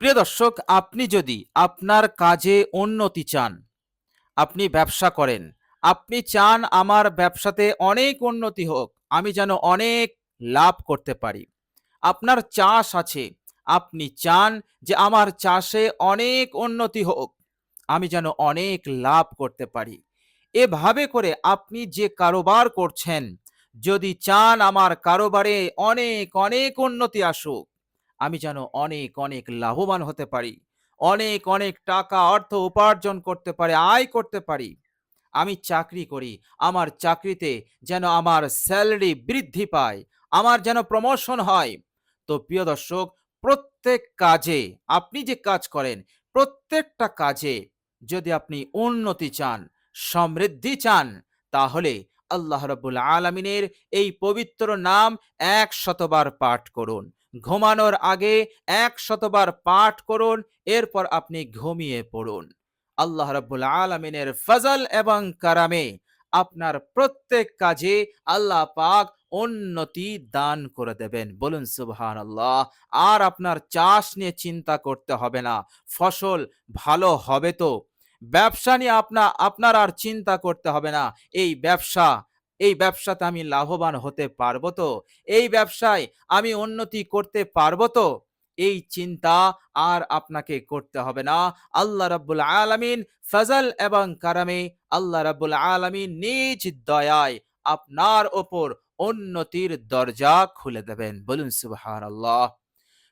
প্রিয় দর্শক, আপনি যদি আপনার কাজে উন্নতি চান, আপনি ব্যবসা করেন, আপনি চান আমার ব্যবসাতে অনেক উন্নতি হোক, আমি যেন অনেক লাভ করতে পারি। আপনার চাষ আছে, আপনি চান যে আমার চাষে অনেক উন্নতি হোক, আমি যেন অনেক লাভ করতে পারি। এভাবে করে আপনি যে কারোবার করছেন, যদি চান আমার কারোবারে অনেক অনেক উন্নতি আসুক, আমি যেন অনেক অনেক লাভবান হতে পারি, অনেক অনেক টাকা অর্থ উপার্জন করতে পারি, আয় করতে পারি। আমি চাকরি করি, আমার চাকরিতে যেন আমার স্যালারি বৃদ্ধি পায়, আমার যেন প্রমোশন হয়। তো প্রিয় দর্শক, প্রত্যেক কাজে, আপনি যে কাজ করেন, প্রত্যেকটা কাজে যদি আপনি উন্নতি চান, সমৃদ্ধি চান, তাহলে আল্লাহ রাব্বুল আলামিনের এই পবিত্র নাম ১০০ বার পাঠ করুন। ঘুমানোর আগে ১০০ বার পাঠ করুন, এরপর আপনি ঘুমিয়ে পড়ুন। আল্লাহ রাব্বুল আলামিনের ফজল এবং কারামে আপনার প্রত্যেক কাজে আল্লাহ পাক উন্নতি দান করে দেবেন। বলুন সুবহানাল্লাহ। আর আপনার চাষ নিয়ে চিন্তা করতে হবে না, ফসল ভালো হবে তো। ব্যবসা নিয়ে আপনার আর চিন্তা করতে হবে না, এই ব্যবসাতে আমি লাভবান হতে পারবো তো, এই ব্যবসায় আমি উন্নতি করতে পারবো তো। এই চিন্তা আর আপনাকে করতে হবে না। আল্লাহ রাব্বুল আলামিন ফজল এবং কারামে, আল্লাহ রাব্বুল আলামিন নিজ দয়ায় আপনার ওপর উন্নতির দরজা খুলে দেবেন। বলুন সুবহানাল্লাহ।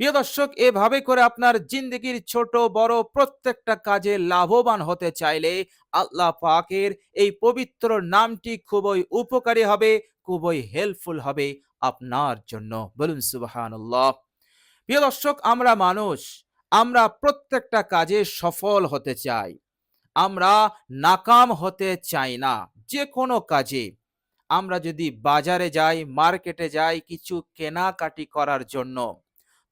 প্রিয় দর্শক, এভাবে করে আপনার জিন্দগির ছোট বড় প্রত্যেকটা কাজে লাভবান হতে চাইলে আল্লাহ পাকের এই পবিত্র নামটি খুবই উপকারী হবে, খুবই হেল্পফুল হবে আপনার জন্য। বলুন সুবহানাল্লাহ। প্রিয় দর্শক, আমরা মানুষ, আমরা প্রত্যেকটা কাজে সফল হতে চাই, আমরা নাকাম হতে চাই না। যে কোনো কাজে আমরা যদি বাজারে যাই, মার্কেটে যাই কিছু কেনাকাটি করার জন্য,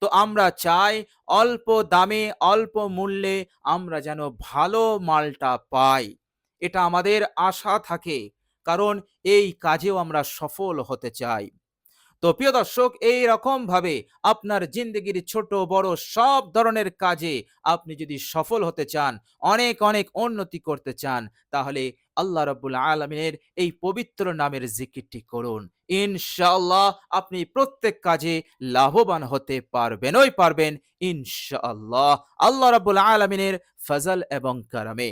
তো আমরা চাই অল্প দামে অল্প মূল্যে আমরা যেন ভালো মালটা পাই। এটা আমাদের আশা থাকে, কারণ এই কাজেও আমরা সফল হতে চাই। তো প্রিয় দর্শক, এই রকম ভাবে আপনার জিন্দগির ছোট বড় সব ধরনের কাজে আপনি যদি সফল হতে চান, অনেক অনেক উন্নতি করতে চান, তাহলে আল্লাহ রাব্বুল আলামিনের এই পবিত্র নামের জিকিরটি করুন। ইনশাআল্লাহ আপনি প্রত্যেক কাজে লাভবান হতে পারবেনই পারবেন ইনশাআল্লাহ, আল্লাহ রাব্বুল আলামিনের ফজল এবং কারামে।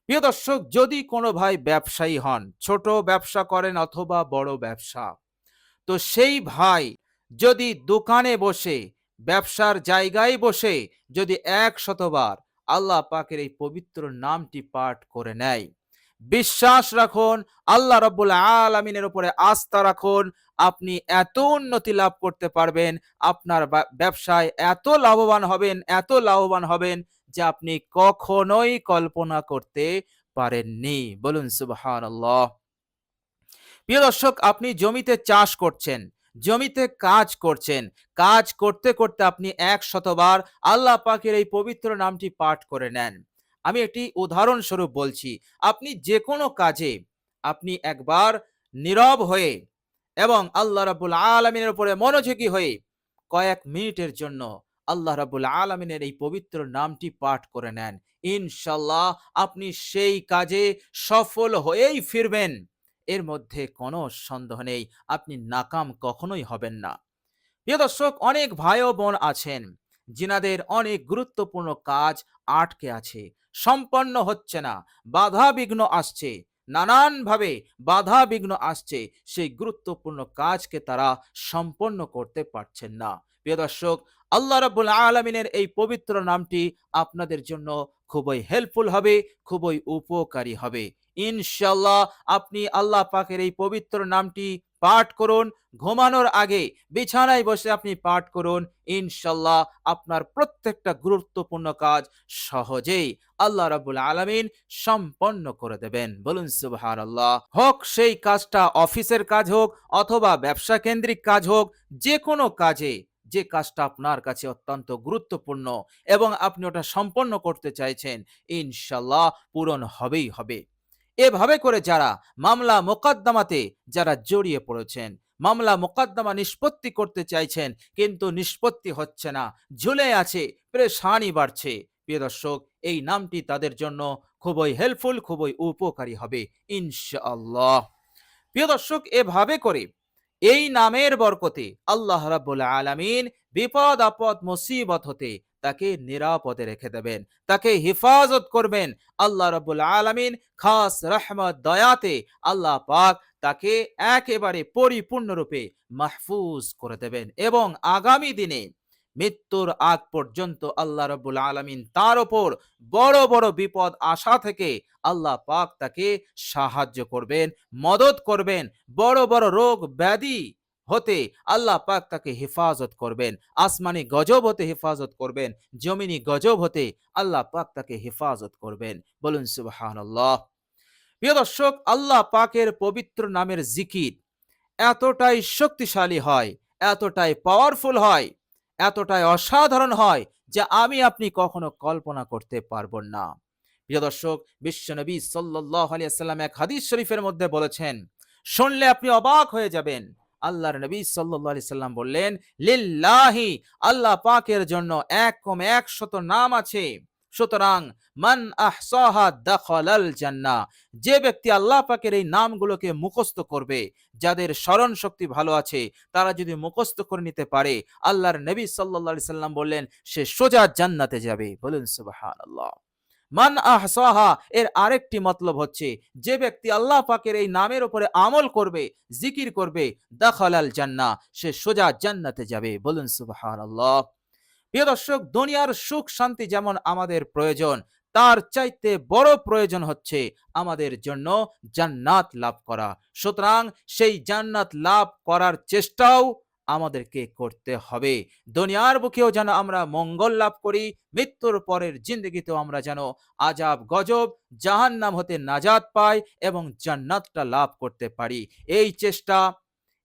প্রিয় দর্শক, যদি কোনো ভাই ব্যবসায়ী হন, ছোট ব্যবসা করেন অথবা বড় ব্যবসা, তো সেই ভাই যদি দোকানে বসে, ব্যবসার জায়গায় বসে যদি ১০০ বার আল্লাহ পাকের এই পবিত্র নামটি পাঠ করে নেয়, বিশ্বাস রাখুন, আল্লাহ রাব্বুল আলামিনের উপরে আস্থা রাখুন, আপনি এত উন্নতি লাভ করতে পারবেন, আপনার ব্যবসায় এত লাভবান হবেন, এত লাভবান হবেন যে আপনি কখনোই কল্পনা করতে পারেননি। বলুন সুবহানাল্লাহ। প্রিয় দর্শক, আপনি জমিতে চাষ করছেন, জমিতে কাজ করছেন, কাজ করতে করতে আপনি ১০০ বার আল্লাহ পাকের এই পবিত্র নামটি পাঠ করে নেন। আমি একটি উদাহরণস্বরূপ বলছি, আপনি যে কোনো কাজে আপনি একবার নীরব হয়ে এবং আল্লাহ রাব্বুল আলামিনের উপরে মনোযোগী হয়ে কয়েক মিনিটের জন্য আল্লাহ রাব্বুল আলামিনের এই পবিত্র নামটি পাঠ করে নেন। ইনশাআল্লাহ আপনি সেই কাজে সফল হয়েই ফিরবেন, এর মধ্যে কোনো সন্দেহ নেই, আপনি নাকাম কখনোই হবেন না। প্রিয় দর্শক, অনেক ভাই ও বোন আছেন যিনাদের অনেক গুরুত্বপূর্ণ কাজ আটকে আছে, সম্পন্ন হচ্ছে না, বাধা বিঘ্ন আসছে, নানানভাবে বাধা বিঘ্ন আসছে, সেই গুরুত্বপূর্ণ কাজকে তারা সম্পন্ন করতে পারছেন না। প্রিয় দর্শক, আল্লাহ রাব্বুল আলামিনের এই পবিত্র নামটি আপনাদের জন্য খুবই হেল্পফুল হবে, খুবই উপকারী হবে। ইনশাআল্লাহ আপনি আল্লাহ পাকের এই পবিত্র নামটি পাঠ করুন, ঘুমানোর আগে বিছানায় বসে আপনি পাঠ করুন। ইনশাআল্লাহ আপনার প্রত্যেকটা গুরুত্বপূর্ণ কাজ সহজেই আল্লাহ রাব্বুল আলামিন সম্পন্ন করে দেবেন। বলুন সুবহানাল্লাহ। হোক সেই কাজটা অফিসের কাজ হোক অথবা ব্যবসা কেন্দ্রিক কাজ হোক, যে কোনো কাজে যে কাজটা আপনার কাছে অত্যন্ত গুরুত্বপূর্ণ এবং আপনি ওটা সম্পন্ন করতে চাইছেন, ইনশাআল্লাহ পূরণ হবেই হবে। এভাবে করে যারা মামলা মোকদ্দমাতে যারা জড়িয়ে পড়েছেন, মামলা মোকদ্দমা নিষ্পত্তি করতে চাইছেন, কিন্তু নিষ্পত্তি হচ্ছে না, ঝুলে আছে, পেরেশানি বাড়ছে। প্রিয় দর্শক, এই নামটি তাদের জন্য খুবই হেল্পফুল, খুবই উপকারী হবে ইনশাআল্লাহ। প্রিয় দর্শক, এভাবে করে এই নামের বরকতে আল্লাহ রাব্বুল আলামিন বিপদ আপদ মুসিবত হতে তাকে নিরাপদে রেখে দেবেন, তাকে হেফাজত করবেন। আল্লাহ রাব্বুল আলামিন খাস রহমত দয়াতে আল্লাহ পাক তাকে একেবারে পরিপূর্ণরূপে মাহফুজ করে দেবেন, এবং আগামী দিনে মৃত্যুর আগ পর্যন্ত আল্লাহ রাব্বুল আলামিন তার উপর বড় বড় বিপদ আসা থেকে আল্লাহ পাক তাকে সাহায্য করবেন, মদত করবেন। বড় বড় রোগ ব্যাধি হতে আল্লাহ পাক তাকে হেফাজত করবেন, আসমানি গজব হতে হেফাজত করবেন, জমিনি গজব হতে আল্লাহ পাক তাকে হেফাজত করবেন। বলুন সুবহানাল্লাহ। প্রিয় দর্শক, আল্লাহ পাকের পবিত্র নামের জিকির এতটাই শক্তিশালী হয়, এতটাই পাওয়ারফুল হয়, এতটাই অসাধারণ হয়, যা আমি আপনি কখনো কল্পনা করতে পারবো না। প্রিয় দর্শক, বিশ্বনবী সাল্লাল্লাহু আলাইহি ওয়াসাল্লাম এক হাদিস শরীফের মধ্যে বলেছেন, শুনলে আপনি অবাক হয়ে যাবেন। আল্লাহর নবী সাল্লাল্লাহু আলাইহি সাল্লাম বললেন, লিল্লাহি, আল্লাহ পাকের জন্য 100 নাম আছে, সুতরাং মান আহসাহা দাখালাল জান্নাহ, যে ব্যক্তি আল্লাহ পাকের এই নামগুলোকে মুখস্থ করবে, যাদের স্মরণ শক্তি ভালো আছে, তারা যদি মুখস্থ করে নিতে পারে, আল্লাহর নবী সাল্লাল্লাহু আলাইহি সাল্লাম বললেন, সে সোজা জান্নাতে যাবে। বলুন সুবহানাল্লাহ। মান আহসাহা এর আরেকটি মতলব হচ্ছে, যে ব্যক্তি আল্লাহ পাকের এই নামের উপরে আমল করবে, জিকির করবে, দাখালাল জান্নাহ, সে সোজা জান্নাতে যাবে। বলুন সুবহানাল্লাহ। প্রিয় দর্শক, দুনিয়ার সুখ শান্তি যেমন আমাদের প্রয়োজন, তার চাইতে বড় প্রয়োজন হচ্ছে আমাদের জন্য জান্নাত লাভ করা। সুতরাং সেই জান্নাত লাভ করার চেষ্টাও আমাদেরকে করতে হবে। দুনিয়ার বুকেও যেন আমরা মঙ্গল লাভ করি, মৃত্যুর পরের জিন্দগিতেও আমরা যেন আজাব গজব জাহান্নাম হতে নাজাত পাই এবং জান্নাতটা লাভ করতে পারি। এই চেষ্টা,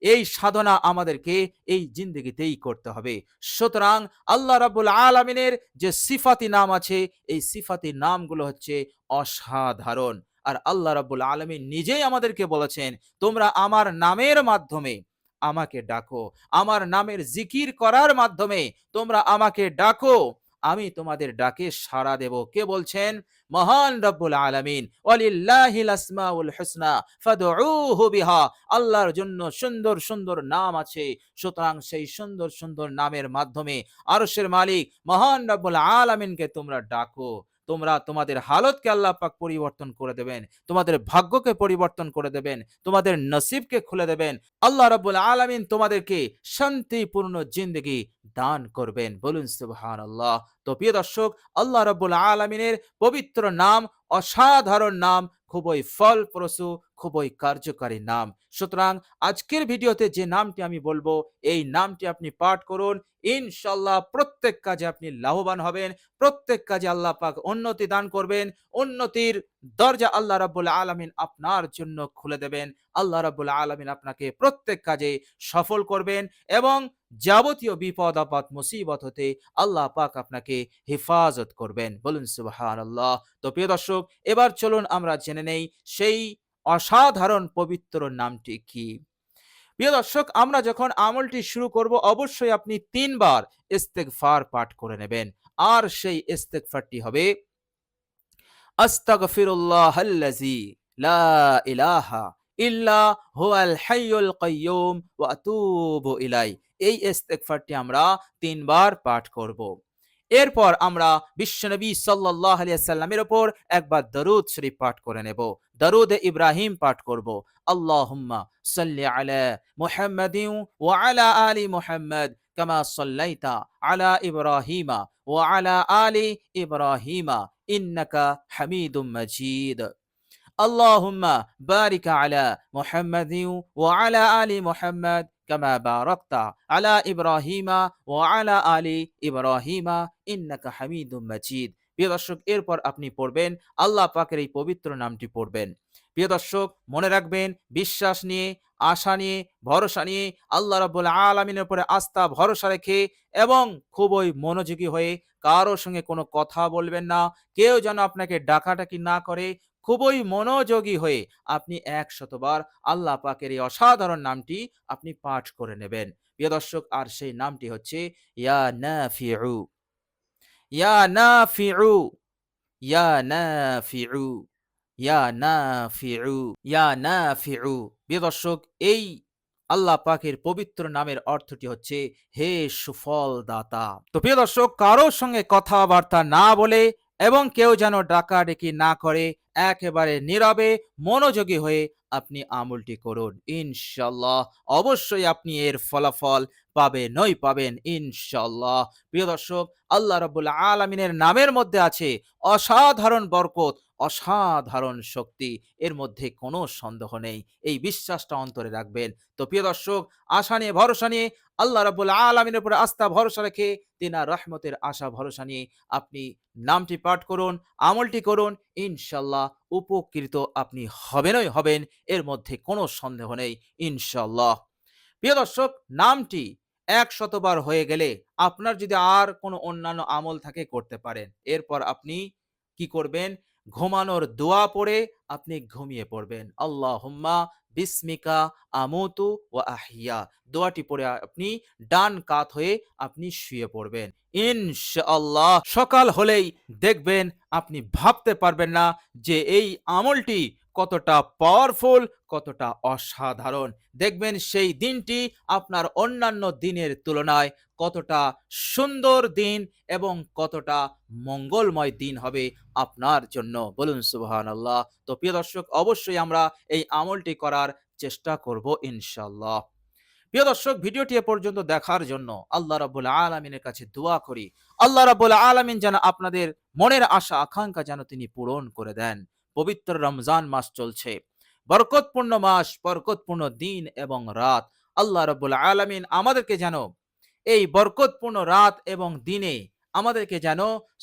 এই সাধনা আমাদেরকে এই জিন্দগিতেই করতে হবে। সুতরাং আল্লাহ রাব্বুল আলামিনের যে সিফাতি নাম আছে, এই সিফাতি নামগুলো হচ্ছে অসাধারণ। আর আল্লাহ রাব্বুল আলামিন নিজেই আমাদেরকে বলেছেন, তোমরা আমার নামের মাধ্যমে আমাকে ডাকো, আমার নামের জিকির করার মাধ্যমে তোমরা আমাকে ডাকো, আমি তোমাদের ডাকে সাড়া দেব। কে বলছেন? মহান রব্বুল আলামিন। ওয়ালিল্লাহিল আসমাউল হুসনা ফাদউহু বিহা, আল্লাহর জন্য সুন্দর সুন্দর নাম আছে, সুতরাং সেই সুন্দর সুন্দর নামের মাধ্যমে আরশের মালিক মহান রব্বুল আলামিনকে তোমরা ডাকো। তোমরা তোমাদের হালতকে আল্লাহ পাক পরিবর্তন করে দেবেন, তোমাদের ভাগ্যকে পরিবর্তন করে দেবেন, তোমাদের নসিবকে খুলে দেবেন। আল্লাহ রাব্বুল আলামিন তোমাদেরকে শান্তিপূর্ণ জিন্দগি দান করবেন। বলুন সুবহানাল্লাহ। তো প্রিয় দর্শক, আল্লাহ রাব্বুল আলামিনের পবিত্র নাম, অসাধারণ নাম, খুবই ফলপ্রসূ, খুবই কার্যকারী নাম। সুতরাং আজকের ভিডিওতে যে নামটি আমি বলবো, এই নামটি আপনি পাঠ করুন, ইনশাআল্লাহ প্রত্যেক কাজে আপনি লাভবান হবেন, প্রত্যেক কাজে আল্লাহ পাক উন্নতি দান করবেন, উন্নতির দরজা আল্লাহ রাব্বুল আলামিন আপনার জন্য খুলে দেবেন। আল্লাহ রাব্বুল আলামিন আপনাকে প্রত্যেক কাজে সফল করবেন এবং যাবতীয় বিপদ আপদ মুসিবত হতে আল্লাহ পাক আপনাকে হেফাজত করবেন। বলুন সুবহানাল্লাহ। তো প্রিয় দর্শক, এবার চলুন আমরা জেনে নেই সেই অসাধারণ পবিত্র নামটি কি। প্রিয় দর্শক, আমরা যখন আমলটি শুরু করব, অবশ্যই আপনি 3 বার ইস্তেগফার পাঠ করে নেবেন। আর সেই ইস্তেগফারটি হবে, আস্তাগফিরুল্লাহাল্লাযী লা ইলাহা ইল্লা হুয়াল হাইয়ুল কাইয়্যুম ওয়া আতুবু ইলাই। এই ইস্তেগফারটি আমরা 3 বার পাঠ করব। এরপর আমরা বিশ্বনবী সাল্লাল্লাহু আলাইহি সাল্লামের উপর একবার দরুদ শরীফ পাঠ করে নেব, দরুদে ইব্রাহিম পাঠ করব। আল্লাহুম্মা সাল্লি আলা মুহাম্মাদিন ওয়া আলা আলি মুহাম্মাদ কামা সাল্লাইতা আলা ইব্রাহিমা ওয়া আলা আলি ইব্রাহিমা ইন্নাকা হামিদুম মাজিদ। আল্লাহুম্মা বারিক আলা মুহাম্মাদিন ওয়া আলা আলি মুহাম্মাদ কামা বারাকতা আলা ইব্রাহিমা ওয়া আলা আলি ইব্রাহিমা ইন্নাকা হামিদুম মাজিদ। প্রিয় দর্শক, এরপর আপনি পড়বেন আল্লাহ পাকের এই পবিত্র নামটি পড়বেন। প্রিয় দর্শক, মনে রাখবেন, বিশ্বাস নিয়ে, আশা নিয়ে, ভরসা নিয়ে আল্লাহ রাব্বুল আলামিনের উপরে আস্থা ভরসা রেখে এবং খুবই মনোযোগী হয়ে কারোর সঙ্গে কোনো কথা বলবেন না, কেউ যেন আপনাকে ডাকাডাকি না করে, খুবই মনোযোগী হয়ে আপনি ১০০ বার আল্লাহ পাকের এই অসাধারণ নামটি আপনি পাঠ করে নেবেন। প্রিয় দর্শক, আর সেই নামটি হচ্ছে ইয়া নাফিউ, ইয়া নাফিউ, ইয়া নাফিউ, ইয়া নাফিউ, ইয়া নাফিউ। প্রিয় দর্শক, এই আল্লাহ পাকের পবিত্র নামের অর্থটি হচ্ছে হে সুফল দাতা। তো প্রিয় দর্শক, কারোর সঙ্গে কথাবার্তা না বলে এবং কেউ যেন ডাকাডাকি না করে, একেবারে নীরবে মনোযোগী হয়ে আপনি আমলটি করুন। ইনশাআল্লাহ অবশ্যই আপনি এর ফলাফল পাবেনই পাবেন ইনশাআল্লাহ। প্রিয় দর্শক, আল্লাহ রাব্বুল আলামিনের নামের মধ্যে আছে অসাধারণ বরকত, অসাধারণ শক্তি। এর মধ্যে কোনো সন্দেহ নেই। এই বিশ্বাসটা অন্তরে রাখবেন। তো প্রিয় দর্শক, আশা নিয়ে ভরসা নিয়ে আল্লাহ রাব্বুল আলামিনের উপরে আস্থা ভরসা রেখে তিনার রহমতের আশা ভরসা নিয়ে আপনি নামটি পাঠ করুন, আমলটি করুন। ইনশাআল্লাহ উপকৃত আপনি হবেনই হবেন। এর মধ্যে কোনো সন্দেহ নেই ইনশাআল্লাহ। প্রিয় দর্শক, নামটি ১০০ বার হয়ে গেলে আপনার যদি আর কোনো অন্যান্য আমল থাকে করতে পারেন। এরপর আপনি কি করবেন? ঘুমানোর দোয়া পড়ে আপনি ঘুমিয়ে পড়বেন। আল্লাহুম্মা বিসমিকা আমুতু ওয়া আহইয়া। দোয়াটি পড়ে আপনি ডান কাত হয়ে আপনি শুয়ে পড়বেন। ইনশাআল্লাহ সকাল হলেই দেখবেন আপনি ভাবতে পারবেন না যে এই আমলটি কতটা পাওয়ারফুল, কতটা অসাধারণ। দেখবেন সেই দিনটি আপনার অন্যান্য দিনের তুলনায় কতটা সুন্দর দিন এবং কতটা মঙ্গলময় দিন হবে আপনার জন্য। বলুন সুবহানাল্লাহ। তো প্রিয় দর্শক, অবশ্যই আমরা এই আমলটি করার চেষ্টা করব ইনশাআল্লাহ। প্রিয় দর্শক, ভিডিওটি এ পর্যন্ত দেখার জন্য আল্লাহ রাব্বুল আলামিনের কাছে দোয়া করি আল্লাহ রাব্বুল আলামিন যেন আপনাদের মনের আশা আকাঙ্ক্ষা যেন তিনি পূরণ করে দেন। পবিত্র রমজান মাস চলছে, বরকতপূর্ণ মাস, বরকতপূর্ণ দিন এবং রাত। আল্লাহ রাব্বুল আলামিন আমাদেরকে যেন এই বরকতপূর্ণ রাত এবং দিনে আমাদেরকে যেন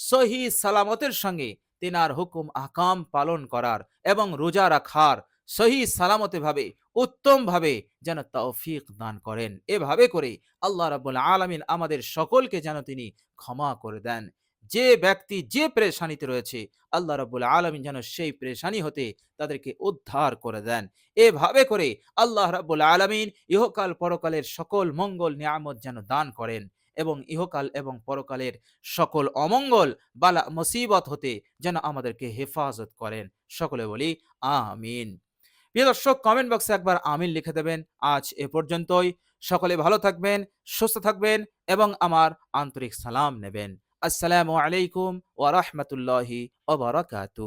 সহি সালামতের সঙ্গে তিনার হুকুম আহকাম পালন করার এবং রোজা রাখার সহি সালামতে ভাবে, উত্তম ভাবে যেন তৌফিক দান করেন। এভাবে করে আল্লাহ রাব্বুল আলামিন আমাদের সকলকে যেন তিনি ক্ষমা করে দেন। যে ব্যক্তি যে পেরেশানিতে রয়েছে আল্লাহ রাব্বুল আলামিন যেন সেই পেরেশানি হতে তাদেরকে উদ্ধার করে দেন। এভাবে করে আল্লাহ রাব্বুল আলামিন ইহকাল পরকালের সকল মঙ্গল নিয়ামত যেন দান করেন এবং ইহকাল এবং পরকালের সকল অমঙ্গল বালা মুসিবত হতে যেন আমাদেরকে হেফাজত করেন। সকলে বলি আমিন। প্রিয় দর্শক, কমেন্ট বক্সে একবার আমিন লিখে দেবেন। আজ এ পর্যন্তই। সকলে ভালো থাকবেন, সুস্থ থাকবেন এবং আমার আন্তরিক সালাম নেবেন। আসসালামু আলাইকুম ওয়া রাহমাতুল্লাহি ওয়া বারাকাতুহু।